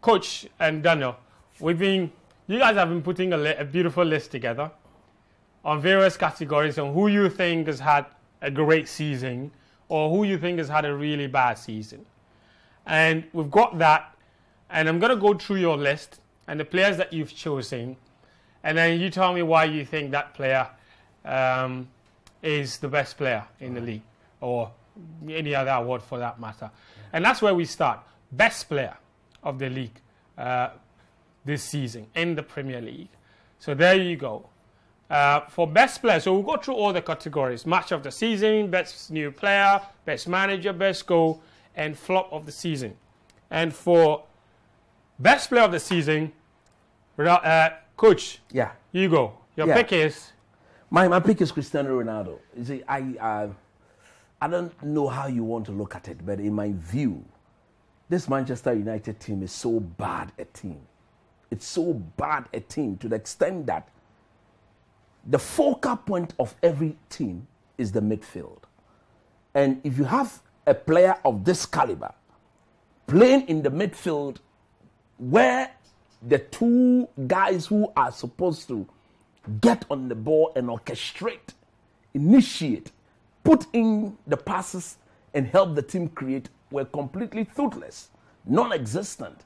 Coach and Daniel, you guys have been putting a beautiful list together on various categories on who you think has had a great season or who you think has had a really bad season. And we've got that, and I'm going to go through your list and the players that you've chosen, and then you tell me why you think that player is the best player in the league, or any other award for that matter. And that's where we start. Best player of the league this season in the Premier League. So there you go. For best player, so we'll go through all the categories. Match of the season, best new player, best manager, best goal, and flop of the season. And for best player of the season, Coach, yeah, you go. Your pick is? My pick is Cristiano Ronaldo. You see, I don't know how you want to look at it, but in my view, this Manchester United team is so bad a team. It's so bad a team to the extent that the focal point of every team is the midfield. And if you have a player of this caliber playing in the midfield where the two guys who are supposed to get on the ball and orchestrate, initiate, put in the passes and help the team create were completely toothless, non-existent.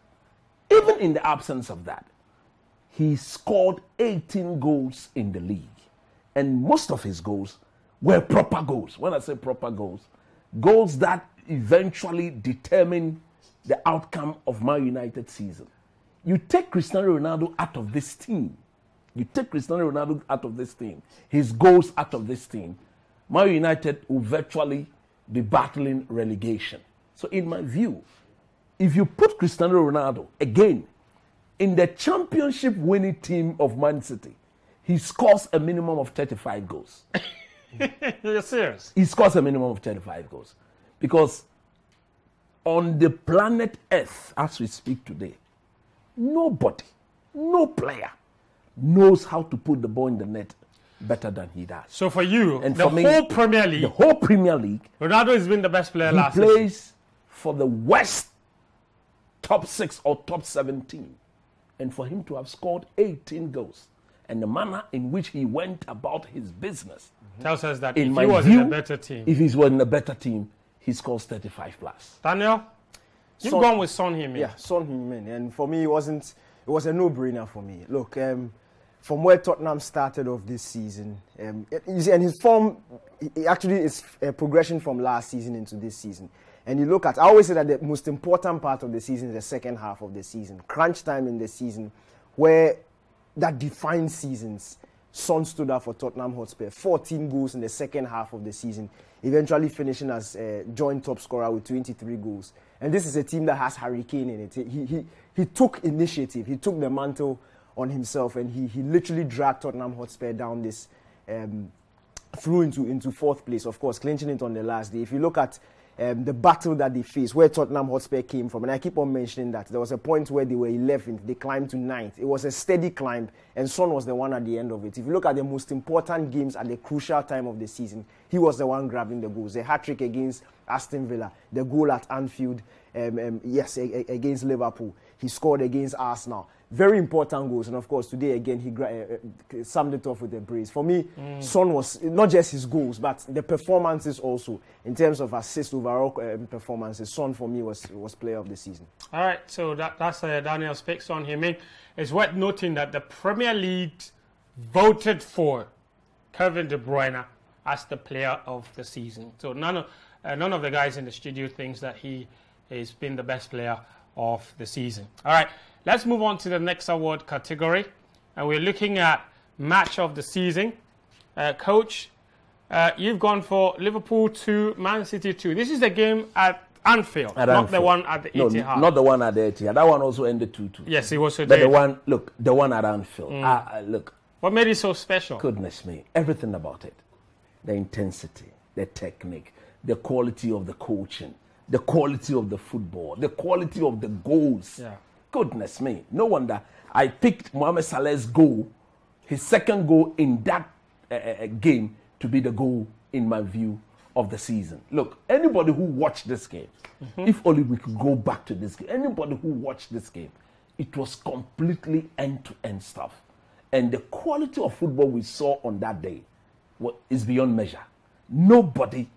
Even in the absence of that, he scored 18 goals in the league. And most of his goals were proper goals. When I say proper goals, goals that eventually determine the outcome of Man United season. You take Cristiano Ronaldo out of this team. His goals out of this team, Man United will virtually be battling relegation. So in my view, if you put Cristiano Ronaldo, again, in the championship winning team of Man City, he scores a minimum of 35 goals. You're serious? He scores a minimum of 35 goals. Because on the planet Earth, as we speak today, nobody, no player knows how to put the ball in the net better than he does. So for you, and the whole Premier League, Ronaldo has been the best player last season. He plays for the West top 6 or top 17. And for him to have scored 18 goals and the manner in which he went about his business tells us that if he was in a better team. If he was in a better team, he scores 35 plus. Daniel, you've gone with Son Heung-min. Yeah, Son Heung-min. And for me, it was a no-brainer for me. Look, from where Tottenham started off this season, and his form, actually is a progression from last season into this season. And you look at, I always say that the most important part of the season is the second half of the season. Crunch time in the season, where that defines seasons. Son stood up for Tottenham Hotspur. 14 goals in the second half of the season, eventually finishing as joint top scorer with 23 goals. And this is a team that has Harry Kane in it. He took initiative. He took the mantle on himself, and he literally dragged Tottenham Hotspur down this, through into fourth place, of course, clinching it on the last day. If you look at the battle that they faced, where Tottenham Hotspur came from, and I keep on mentioning that there was a point where they were 11th, they climbed to 9th. It was a steady climb, and Son was the one at the end of it. If you look at the most important games at the crucial time of the season, he was the one grabbing the goals. The hat-trick against Aston Villa, the goal at Anfield, against Liverpool. He scored against Arsenal. Very important goals, and of course today again he summed it off with a brace. For me, Son was not just his goals, but the performances also in terms of assist overall performances. Son for me was player of the season. All right, so that's Daniel's pick. Son Heung-min. It's worth noting that the Premier League voted for Kevin De Bruyne as the player of the season. So none of the guys in the studio thinks that he has been the best player of the season. All right. Let's move on to the next award category, and we're looking at match of the season. Coach, you've gone for Liverpool 2, Man City 2. This is the game at Anfield, not the one at the Etihad. No, not the one at the Etihad. That one also ended 2-2. Yes, it was. But the one at Anfield. Look. What made it so special? Goodness me, everything about it. The intensity, the technique, the quality of the coaching, the quality of the football, the quality of the goals. Yeah. Goodness me. No wonder I picked Mohamed Salah's goal, his second goal in that game, to be the goal, in my view, of the season. Look, anybody who watched this game, if only we could go back to this game, anybody who watched this game, it was completely end-to-end stuff. And the quality of football we saw on that day is beyond measure. Nobody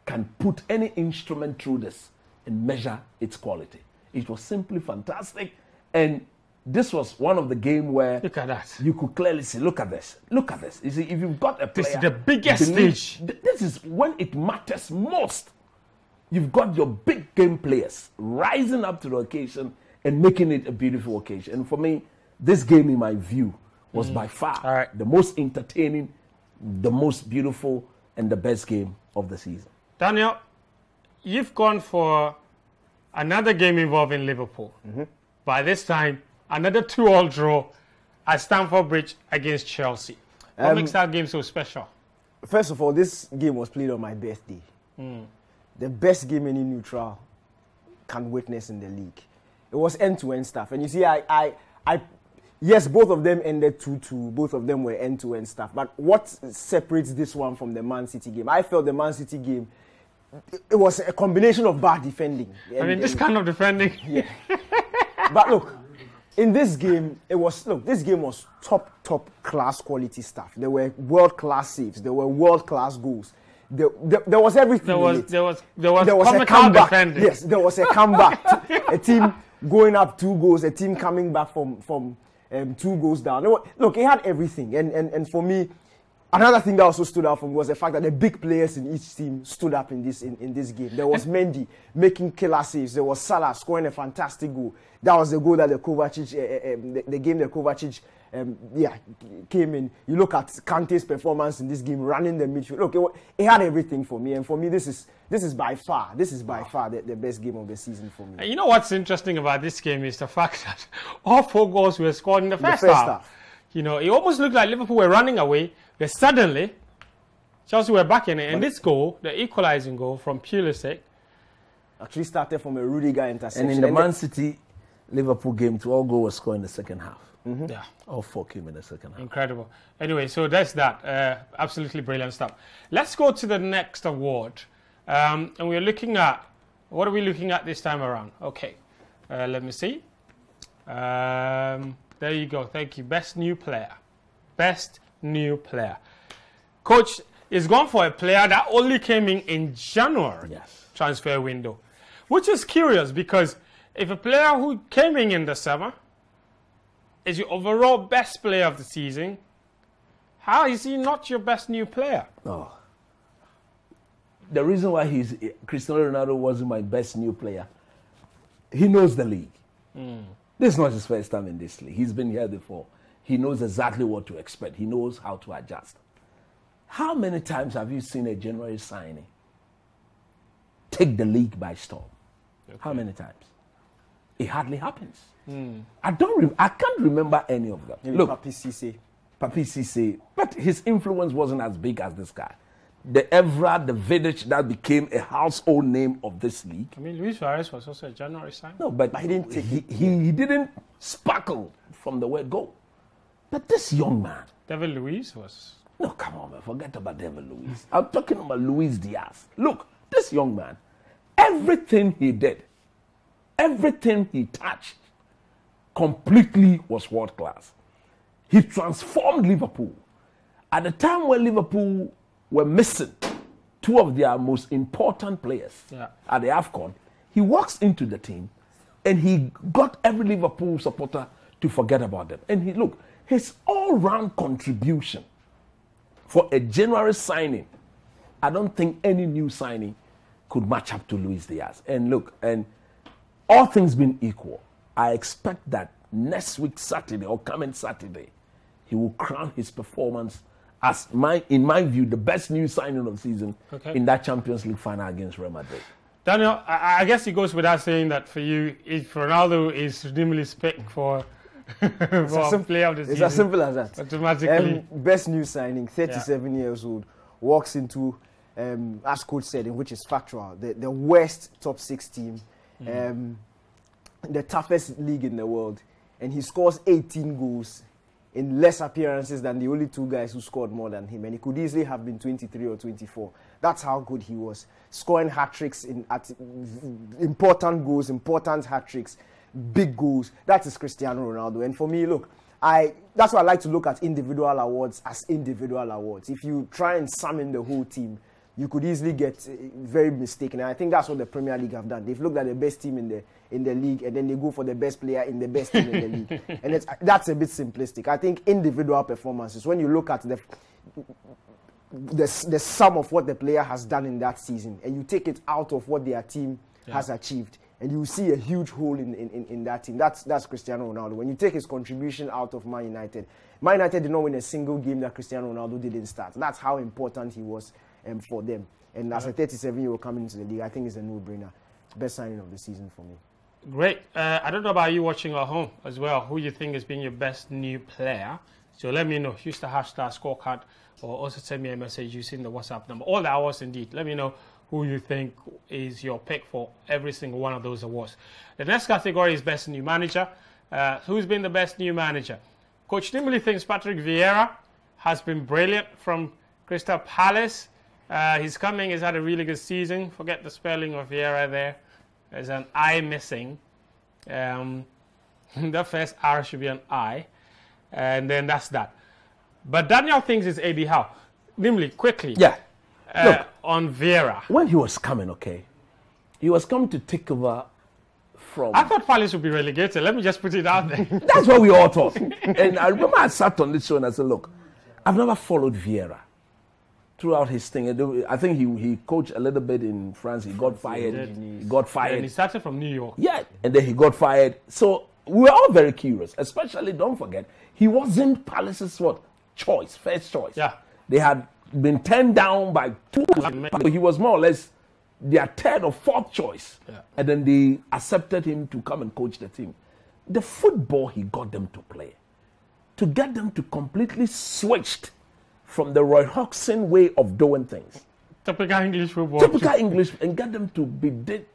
can put any instrument through this and measure its quality. It was simply fantastic. And this was one of the games where look at that. You could clearly see, look at this. Look at this. You see, if you've got a player... This is the biggest stage. This is when it matters most. You've got your big game players rising up to the occasion and making it a beautiful occasion. And for me, this game, in my view, was by far the most entertaining, the most beautiful, and the best game of the season. Daniel, you've gone for another game involving Liverpool. By this time, another 2-2 draw at Stamford Bridge against Chelsea. What makes that game so special? First of all, this game was played on my birthday. The best game any neutral can witness in the league. It was end-to-end stuff. And you see, yes, both of them ended 2-2. Both of them were end-to-end stuff. But what separates this one from the Man City game? I felt the Man City game, it was a combination of bad defending. This kind of defending. Yeah. But look, in this game, this game was top class quality stuff. There were world-class saves. There were world-class goals. There was everything. There was a comeback. Defending. Yes, there was a comeback. A team going up 2 goals, a team coming back from 2 goals down. Look, it had everything. And for me, another thing that also stood out for me was the fact that the big players in each team stood up in this game. There was Mendy making killer saves. There was Salah scoring a fantastic goal. That was the goal that the Kovacic came in. You look at Kante's performance in this game, running the midfield. Look, it had everything for me. And for me, this is by far the best game of the season for me. You know what's interesting about this game is the fact that all 4 goals were scored in the first half. You know, it almost looked like Liverpool were running away, but suddenly Chelsea were back in it. And this goal, the equalizing goal from Pulisic, actually started from a Rudiger interception. And in the Man City Liverpool game, 2 goals were scored in the second half. Yeah, all 4 came in the second half. Incredible. Anyway, so that's that. Absolutely brilliant stuff. Let's go to the next award. And we're looking at, what are we looking at this time around? Okay, let me see. There you go. Thank you. Best new player. Best new player. Coach is gone for a player that only came in January transfer window, which is curious because if a player who came in the summer is your overall best player of the season, how is he not your best new player? Oh. The reason why Cristiano Ronaldo wasn't my best new player, he knows the league. This is not his first time in this league. He's been here before. He knows exactly what to expect. He knows how to adjust. How many times have you seen a January signing take the league by storm? Okay. How many times? It hardly happens. I can't remember any of them. Maybe Look, Papi Cisse, but his influence wasn't as big as this guy. The Evra, the Vidic that became a household name of this league. I mean, Luis Suarez was also a January signing. No, but he didn't. He didn't sparkle from the word go. But this young man, David Luiz was. No, come on, man. Forget about David Luiz. I'm talking about Luis Diaz. Look, this young man, everything he did, everything he touched, completely was world class. He transformed Liverpool. At the time when Liverpool were missing 2 of their most important players at the AFCON, he walks into the team and he got every Liverpool supporter to forget about them. And his all-round contribution for a January signing, I don't think any new signing could match up to Luis Diaz. And and all things being equal, I expect that next week Saturday or coming Saturday, he will crown his performance as, in my view, the best new signing of the season in that Champions League final against Real Madrid. Daniel, I guess it goes without saying that for you, if Ronaldo is redeemably picked for player of the season. It's as simple as that. Automatically. Best new signing, 37 years old, walks into, as coach said, in which is factual, the worst top 6 team, the toughest league in the world, and he scores 18 goals in less appearances than the only 2 guys who scored more than him, and he could easily have been 23 or 24. That's how good he was, scoring hat-tricks at important goals, important hat-tricks, big goals. That is Cristiano Ronaldo. And for me, look, that's why I like to look at individual awards as individual awards. If you try and sum in the whole team, you could easily get very mistaken. And I think that's what the Premier League have done. They've looked at the best team in the league, and then they go for the best player in the best team in the league. And that's a bit simplistic. I think individual performances, when you look at the sum of what the player has done in that season, and you take it out of what their team has achieved, and you see a huge hole in that team. That's Cristiano Ronaldo. When you take his contribution out of Man United did not win a single game that Cristiano Ronaldo didn't start. That's how important he was for them. And as a 37-year-old coming into the league, I think it's a no-brainer. Best signing of the season for me. Great. I don't know about you watching at home as well, who you think has been your best new player. So let me know. Use the hashtag Scorecard, or also send me a message using the WhatsApp number. All the hours indeed. Let me know who you think is your pick for every single one of those awards. The next category is Best New Manager. Who's been the best new manager? Coach Nimbley thinks Patrick Vieira has been brilliant from Crystal Palace. He's had a really good season. Forget the spelling of Vieira there. There's an I missing. The first R should be an I. And then that's that. But Daniel thinks it's Eddie Howe. Nimbley, quickly. Yeah. Look, on Vieira. When he was coming, he was coming to take over from... I thought Palace would be relegated. Let me just put it out there. That's what we all thought. And I remember I sat on this show and I said, look, I've never followed Vieira throughout his thing. I think he coached a little bit in France. He got fired. And he started from New York. Yeah, and then he got fired. So we were all very curious, especially, don't forget, he wasn't Palace's first choice. Yeah. They had been turned down by 2. He was more or less their 3rd or 4th choice. Yeah. And then they accepted him to come and coach the team. The football he got them to play, to get them to completely switched from the Roy Hodgson way of doing things. Typical English football. Typical English, and get them to be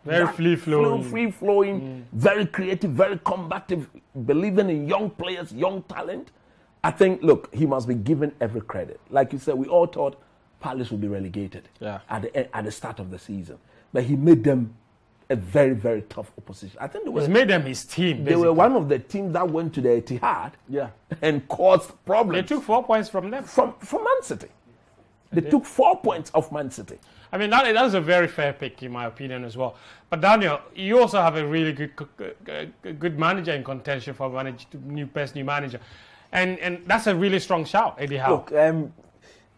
very free-flowing. Free-flowing, very creative, very combative, believing in young players, young talent. I think, look, he must be given every credit. Like you said, we all thought Palace would be relegated at the start of the season. But he made them a very, very tough opposition. I think he's made them his team, basically. They were one of the teams that went to the Etihad and caused problems. They took 4 points from them. From Man City. They took 4 points off Man City. I mean, that's a very fair pick, in my opinion, as well. But Daniel, you also have a really good manager in contention for best new manager. And that's a really strong shout, Eddie Howe. Look,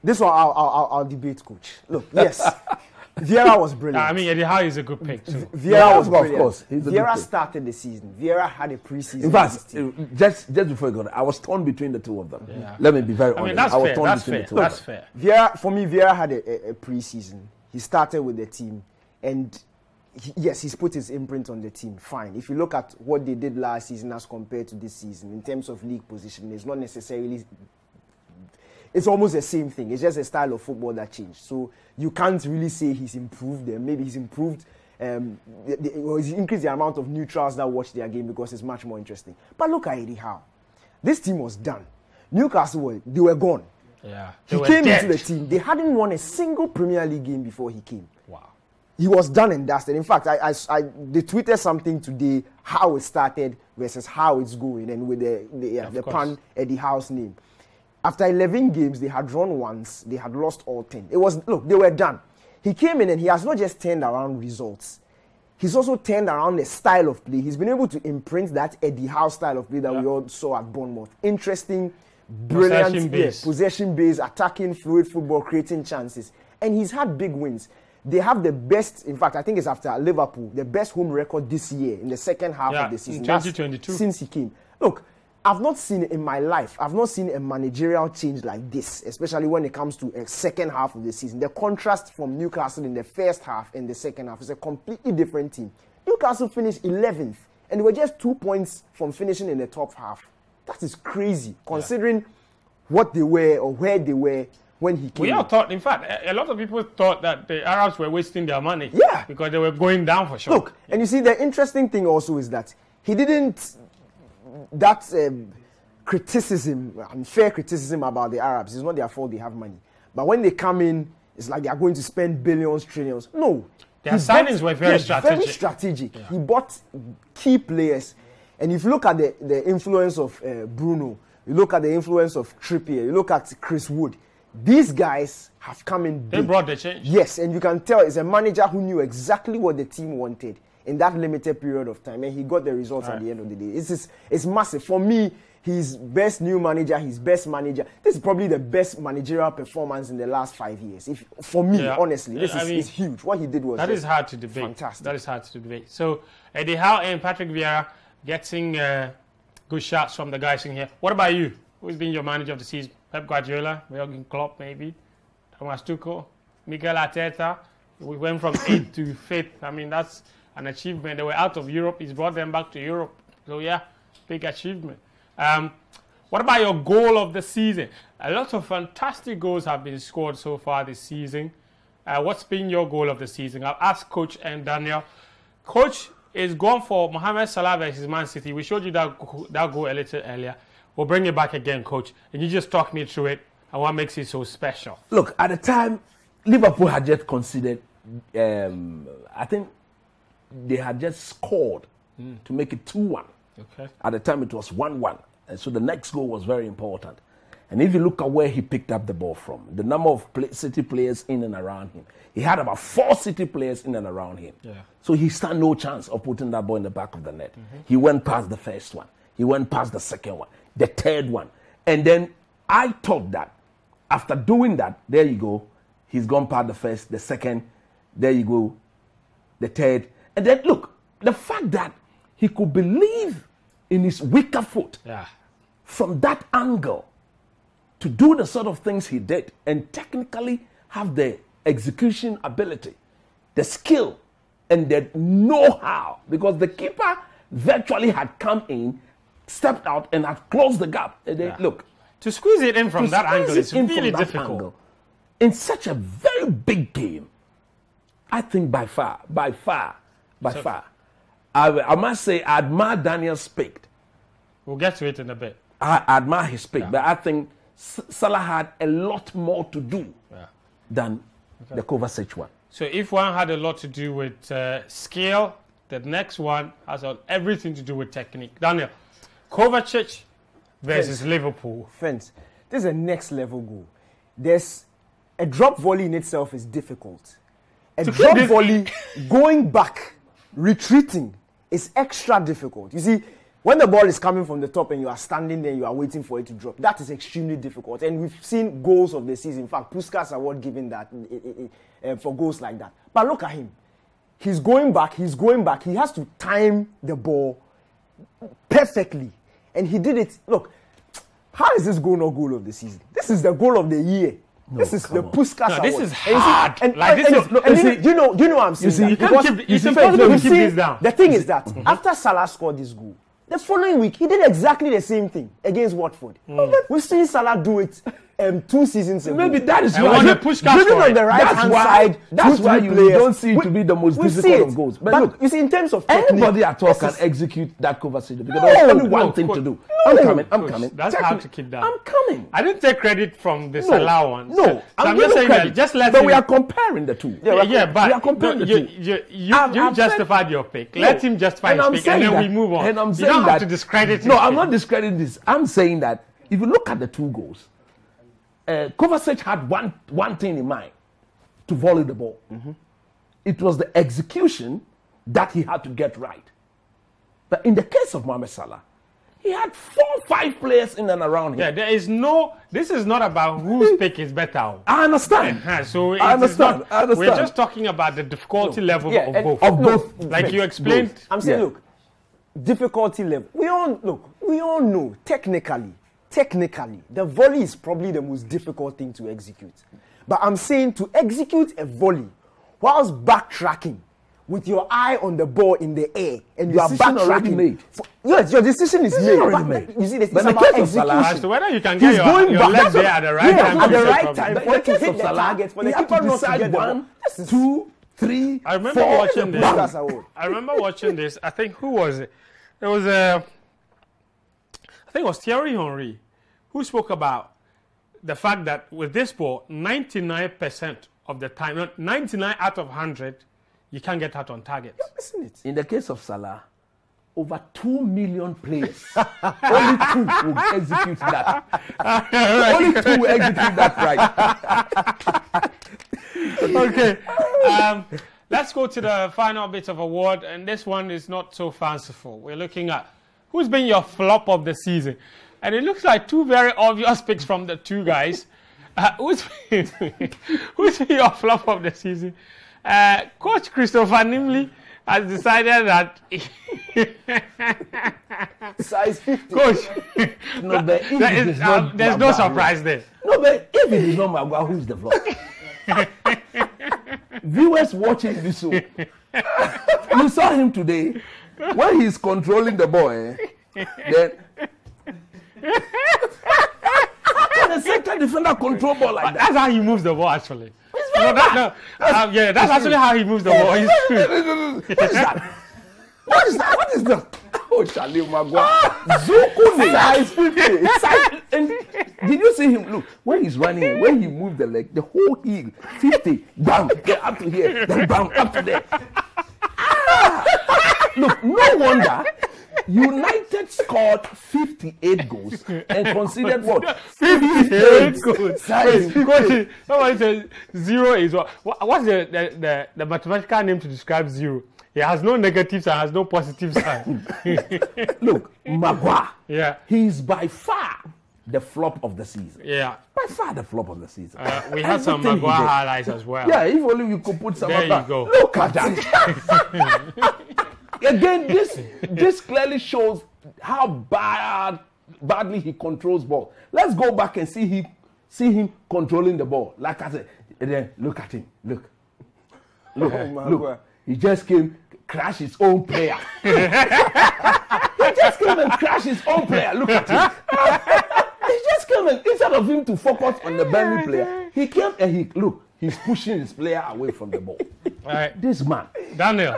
this one I'll debate, coach. Look, yes, Vieira was brilliant. I mean, Eddie Howe is a good pick too. Vieira was brilliant. Of course, Vieira started the season. Vieira had a preseason. In fact, just before you go, I was torn between the two of them. Yeah. Let me be very honest. I was torn between the two. That's fair. Vieira had a preseason. He started with the team, and he's put his imprint on the team. Fine. If you look at what they did last season as compared to this season, in terms of league position, it's not necessarily. It's almost the same thing. It's just a style of football that changed. So you can't really say he's improved them. Maybe he's improved, he's increased the amount of neutrals that watch their game because it's much more interesting. But look at Eddie Howe. This team was done. Newcastle, they were gone. Yeah, he came into the team. They hadn't won a single Premier League game before he came. Wow. He was done and dusted. In fact, they tweeted something today, how it started versus how it's going, and with the pun Eddie Howe's name. After 11 games, they had drawn once, they had lost all 10. They were done. He came in and he has not just turned around results. He's also turned around the style of play. He's been able to imprint that Eddie Howe style of play that we all saw at Bournemouth. Interesting, brilliant, possession-based, attacking, fluid football, creating chances. And he's had big wins. They have the best, in fact, I think it's after Liverpool, the best home record this year in the second half of the season. In 2022. Since he came. Look, I've not seen in my life, I've not seen a managerial change like this, especially when it comes to a second half of the season. The contrast from Newcastle in the first half and the second half is a completely different team. Newcastle finished 11th, and they were just 2 points from finishing in the top half. That is crazy, considering what they were or where they were when he came. We all thought, in fact, a lot of people thought that the Arabs were wasting their money. Yeah. Because they were going down for sure. Look, and you see, the interesting thing also is that he didn't, criticism, unfair criticism about the Arabs. It's not their fault they have money. But when they come in, it's like they are going to spend billions, trillions. No. Their signings were very strategic. Very strategic. Yeah. He bought key players. And if you look at the influence of Bruno, you look at the influence of Trippier, you look at Chris Wood, these guys have come in big. They brought the change. Yes, and you can tell it's a manager who knew exactly what the team wanted in that limited period of time, and he got the results at the end of the day. It's massive. For me, his best new manager, his best manager. This is probably the best managerial performance in the last 5 years. For me, honestly, this is huge. What he did was that is hard to debate. Fantastic. That is hard to debate. So Eddie Howe and Patrick Vieira getting good shots from the guys in here. What about you? Who's been your manager of the season? Pep Guardiola, Jurgen Klopp, maybe Thomas Tuchel, Mikel Arteta. We went from 8th to 5th. I mean, that's an achievement. They were out of Europe. He's brought them back to Europe. So yeah, big achievement. What about your goal of the season? A lot of fantastic goals have been scored so far this season. What's been your goal of the season? I'll ask Coach and Daniel. Coach is gone for Mohamed Salah versus Man City. We showed you that goal a little earlier. We'll bring it back again, Coach. And you just talk me through it and what makes it so special. Look, at the time, Liverpool had just considered, I think they had just scored to make it 2-1. Okay. At the time, it was 1-1. And so the next goal was very important. And if you look at where he picked up the ball from, the number of City players in and around him, he had about 4 City players in and around him. Yeah. So he stand no chance of putting that ball in the back of the net. Mm-hmm. He went past the first one. He went past the second one, the third one. And then I thought that after doing that, there you go, he's gone past the first, the second, there you go, the third. And then look, the fact that he could believe in his weaker foot from that angle to do the sort of things he did and technically have the execution ability, the skill, and the know-how, because the keeper virtually had come in, stepped out, and had closed the gap. And then, look, to squeeze it in from that angle is really difficult. In such a very big game, I think by far, I must say, I admire Daniel's pick. We'll get to it in a bit. I admire his pick, but I think Salah had a lot more to do than the Kovacic one. So if one had a lot to do with skill, the next one has everything to do with technique. Daniel, Kovacic versus Liverpool. Friends, this is a next level goal. There's a drop volley in itself is difficult. A drop volley going back, retreating is extra difficult. You see, when the ball is coming from the top and you are standing there, you are waiting for it to drop. That is extremely difficult. And we've seen goals of the season. In fact, Puskas award given that for goals like that. But look at him. He's going back. He has to time the ball perfectly. And he did it. Look, how is this goal not goal of the season? This is the goal of the year. No, this is the Puskas award. This is hard. Do you know what I'm saying? It's impossible to keep this down. The thing is that after Salah scored this goal, the following week, he did exactly the same thing against Watford. We've seen Salah do it 2 seasons ago. Maybe that is why you push on the right-hand side. That's why you don't see it to be the most difficult of goals. But look, you see, in terms of technique, anybody at all can execute that Kovacic because there's only one thing to do. I'm coming. That's hard to keep down. I'm coming. I didn't take credit from the Salah one. No, I'm just saying that. Just let. But we are comparing the two. Yeah, but we are comparing the two. You justified your pick. Let him justify his pick, and then we move on. And I'm saying you don't that, have to discredit. No, I'm not discrediting this. I'm saying that if you look at the 2 goals, Kovacic had one thing in mind: to volley the ball. Mm-hmm. It was the execution that he had to get right. But in the case of Mohamed Salah, he had 4 or 5 players in and around him. Yeah, there is no. This is not about whose pick is better. I understand. So I understand. We're just talking about the difficulty level of both. Of both. Like you explained. I'm saying, look, difficulty level. We all know technically, the volley is probably the most difficult thing to execute. But I'm saying to execute a volley whilst backtracking with your eye on the ball in the air and you are backtracking. Yes, your decision is made. You see, it's about execution. As to whether you can get your leg there at the right time. At the right time for it to hit the target, for the keeper not to get 1, 2, 3, I remember 4. watching this. I remember watching this. I think, who was it? It was I think it was Thierry Henry, who spoke about the fact that with this ball, 99% of the time, not 99 out of 100, you can't get out on target. Yeah, isn't it? In the case of Salah, over 2 million players, only 2 will execute that. Only 2 will execute that right. Okay. Let's go to the final bit of award, and this one is not so fanciful. We're looking at who's been your flop of the season. And it looks like 2 very obvious picks from the 2 guys. Who's been your flop of the season? Coach Christopher Nimley has decided that size 50. Coach, No, but if it is not there's no Maguire, surprise there. No, but if it is not Maguire, who is the flop? Viewers watching this show, you saw him today when he's controlling the ball. Then how can a second defender control ball like that? That's how he moves the ball, actually. Yeah, that's actually how he moves the ball. What is that? What is that? What is that? Oh, Charlie Maguire. Zukune. Size 50. And did you see him? Look, when he's running, when he moved the leg, the whole heel, 50, bang, get up to here, then bang, up to there. Look, no wonder United scored 58 goals and conceded what? 58 goals. Size 50. Somebody says 0 is what? What's the mathematical name to describe 0? He has no negatives and has no positive sign. Look, Maguire. Yeah. He's by far the flop of the season. Yeah. By far the flop of the season. We had some Everything he Maguire did. highlights as well. Yeah, if only you could put some There of that. you go. Look at that. Again, this clearly shows how badly he controls ball. Let's go back and see him controlling the ball. Like I said, and then look at him. Look. Look. He just came, crash his own player. He just came and crashed his own player. Look at him. He just came and instead of him to focus on the Burnley player, he came and he's pushing his player away from the ball. All right. This man. Daniel,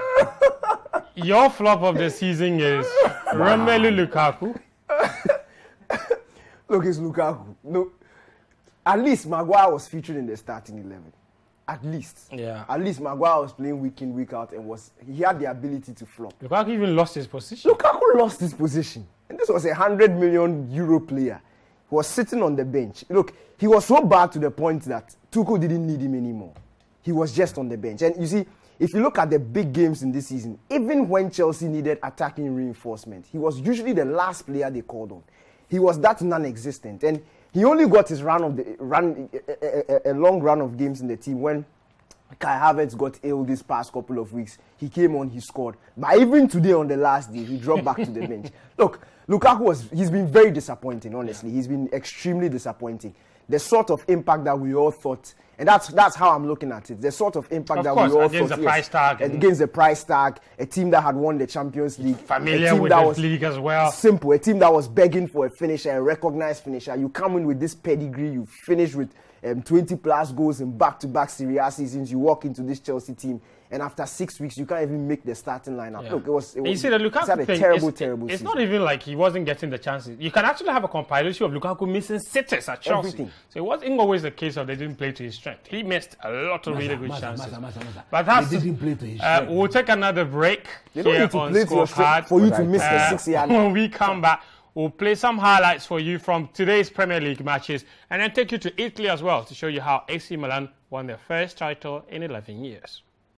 your flop of the season is Romelu Lukaku. Look, it's Lukaku. No, at least Maguire was featured in the starting 11. At least. Yeah. At least Maguire was playing week in, week out, and he had the ability to flop. Lukaku even lost his position. Lukaku lost his position. And this was a €100 million player. He was sitting on the bench. Look, he was so bad to the point that Tuchel didn't need him anymore. He was just on the bench. And you see, if you look at the big games in this season, even when Chelsea needed attacking reinforcement, he was usually the last player they called on. He was that non-existent. And he only got his a long run of games in the team when Kai Havertz got ill this past couple of weeks. He came on, he scored. But even today on the last day, he dropped back to the bench. Look, Lukaku he's been very disappointing, honestly. He's been extremely disappointing. The sort of impact that we all thought, and that's how I'm looking at it. The sort of impact that we all against thought. The price tag. Against the price tag, a team that had won the Champions League. Familiar with the league as well. Simple, a team that was begging for a finisher, a recognized finisher. You come in with this pedigree, you finish with 20 plus goals in back-to-back Serie A seasons. You walk into this Chelsea team, and after 6 weeks, you can't even make the starting lineup. Yeah. Look, it was you see, the Lukaku had a thing, terrible it's season. not even like he wasn't getting the chances. You can actually have a compilation of Lukaku missing sitters at Chelsea. Everything. So it wasn't always the case of they didn't play to his strength. He missed a lot of really good chances. But they didn't play to his strength. We'll take another break They don't here need to on play to your strength Scorecard. for you to miss the 6-yard. When we come back, we'll play some highlights for you from today's Premier League matches and then take you to Italy as well to show you how AC Milan won their first title in 11 years.